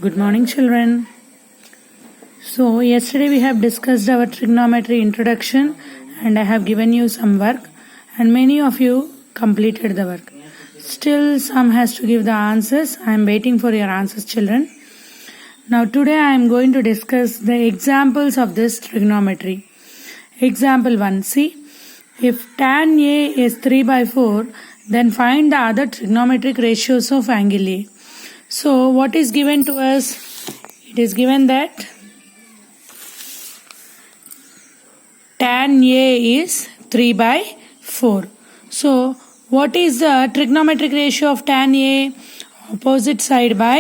Good morning, children. So, yesterday we have discussed our trigonometry introduction and I have given you some work and many of you completed the work. Still, some has to give the answers. I am waiting for your answers, children. Now, today I am going to discuss the examples of this trigonometry. Example 1. See, if tan A is 3/4, then find the other trigonometric ratios of angle A. So, what is given to us? It is given that tan A is 3/4. So, what is the trigonometric ratio of tan A? Opposite side by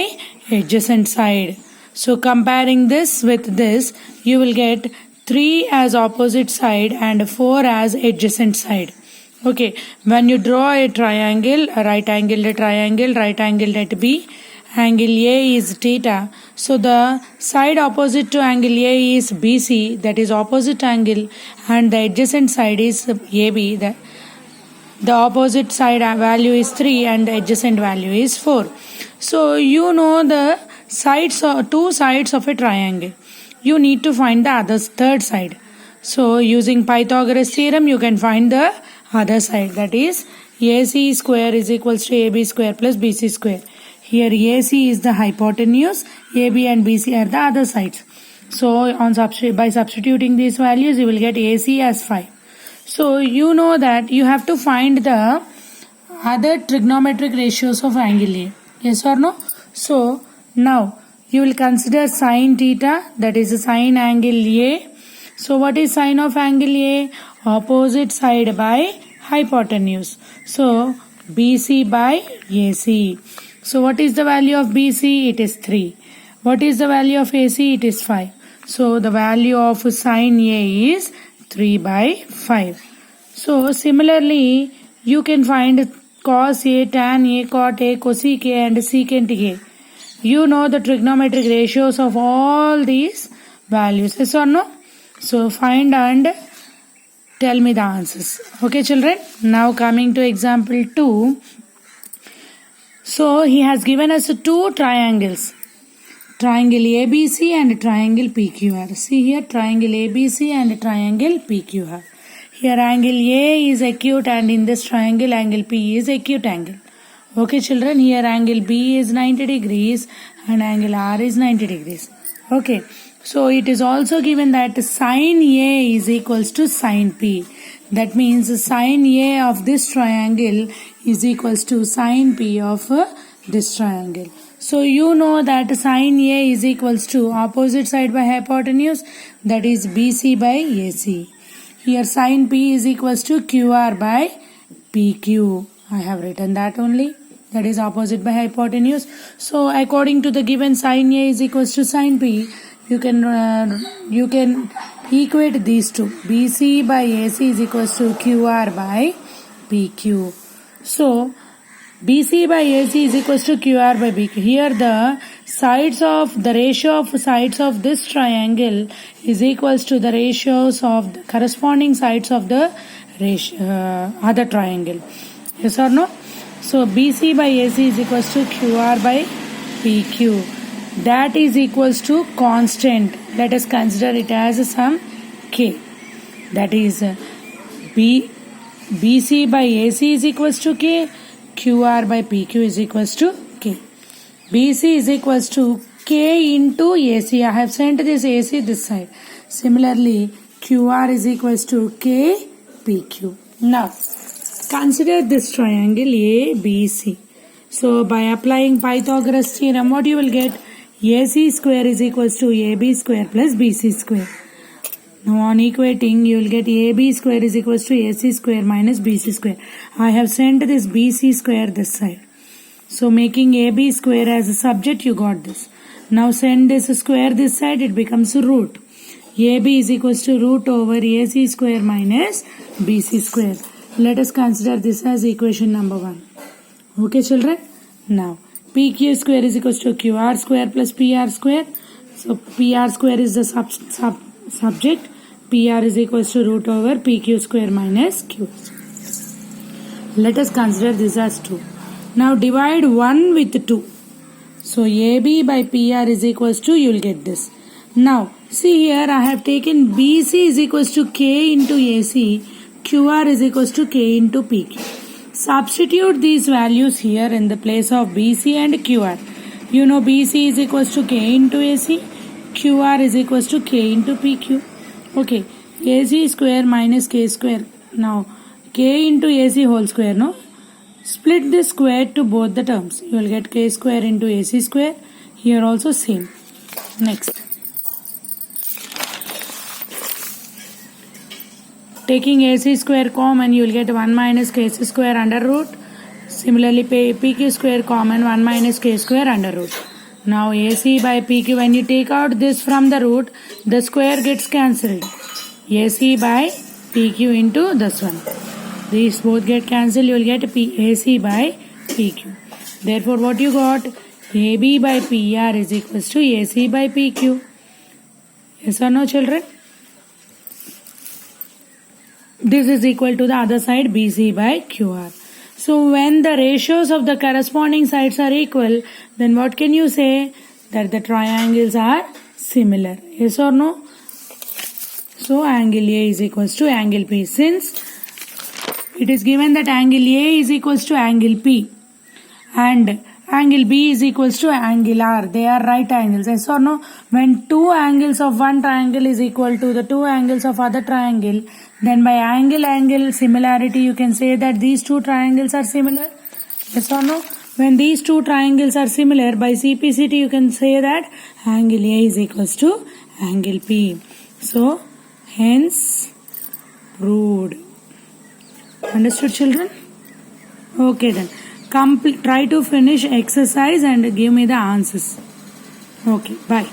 adjacent side. So, comparing this with this, you will get 3 as opposite side and 4 as adjacent side. Okay, when you draw a triangle, a right angled triangle, right angled at B, angle A is theta. So the side opposite to angle A is BC, that is opposite angle, and the adjacent side is AB. The opposite side value is 3 and the adjacent value is 4. So you know the sides or two sides of a triangle. You need to find the third side. So using Pythagoras theorem, you can find the other side, that is AC square is equals to AB square plus BC square. Here AC is the hypotenuse, AB and BC are the other sides. So by substituting these values, you will get AC as 5. So you know that you have to find the other trigonometric ratios of angle A. Yes or no? So now you will consider sine theta, that is sine angle A. So what is sine of angle A? Opposite side by hypotenuse. So BC by AC. So what is the value of BC? It is 3. What is the value of AC? It is 5. So the value of sine A is 3/5. So similarly, you can find cos A, tan A, cot A, cosec A and secant A. You know the trigonometric ratios of all these values. Yes or no? So find and tell me the answers. Okay, children. Now coming to example 2. So he has given us two triangles, triangle ABC and triangle PQR. See here, triangle ABC and triangle PQR. Here angle A is acute and in this triangle angle P is acute angle. Okay, children, here angle B is 90 degrees and angle R is 90 degrees. Okay, so it is also given that sine A is equals to sine P. That means sine A of this triangle is equals to sine P of this triangle. So you know that sine A is equals to opposite side by hypotenuse, that is BC by AC. Here sine P is equals to QR by PQ. I have written that only. That is opposite by hypotenuse. So according to the given sine A is equals to sine P, you can equate these two. BC by AC is equals to QR by PQ. So BC by AC is equals to QR by PQ. Here the ratio of sides of this triangle is equals to the ratios of the corresponding sides of the other triangle. Yes or no? So BC by AC is equals to QR by PQ. That is equals to constant. Let us consider it as some K. That is BC by AC is equals to K. QR by PQ is equals to K. BC is equals to K into AC. I have sent this AC this side. Similarly, QR is equals to K PQ. Now, consider this triangle ABC. So, by applying Pythagoras theorem, what you will get? AC square is equals to AB square plus BC square. Now on equating, you will get AB square is equals to AC square minus BC square. I have sent this BC square this side. So making AB square as a subject, you got this. Now send this square this side, it becomes root. AB is equals to root over AC square minus BC square. Let us consider this as equation number 1. Okay, children? Now PQ square is equals to QR square plus PR square. So PR square is the subject. PR is equals to root over PQ square minus Q. Let us consider this as 2. Now divide 1 with 2. So AB by PR is equals to, you will get this. Now see here, I have taken BC is equals to K into AC, QR is equals to K into PQ. Substitute these values here in the place of BC and QR. You know BC is equals to K into AC, QR is equals to K into PQ. Okay, AC square minus K square. Now K into AC whole square, no? Split this square to both the terms. You will get K square into AC square. Here also same. Next. Taking AC square common, you will get 1 minus KC square under root. Similarly, PQ square common, 1 minus K square under root. Now AC by PQ, when you take out this from the root, the square gets cancelled. AC by PQ into this one. These both get cancelled, you will get AC by PQ. Therefore, what you got? AB by PR is equals to AC by PQ. Yes or no, children? This is equal to the other side, BC by QR. So, when the ratios of the corresponding sides are equal, then what can you say? That the triangles are similar. Yes or no? So, angle A is equals to angle P. Since it is given that angle A is equals to angle P and angle B is equals to angle R. They are right angles. Yes or no? When two angles of one triangle is equal to the two angles of other triangle, then by angle similarity you can say that these two triangles are similar. Yes or no? When these two triangles are similar, by CPCT you can say that angle A is equals to angle P. So, hence proved. Understood, children? Okay then. Try to finish exercise and give me the answers. Okay, bye.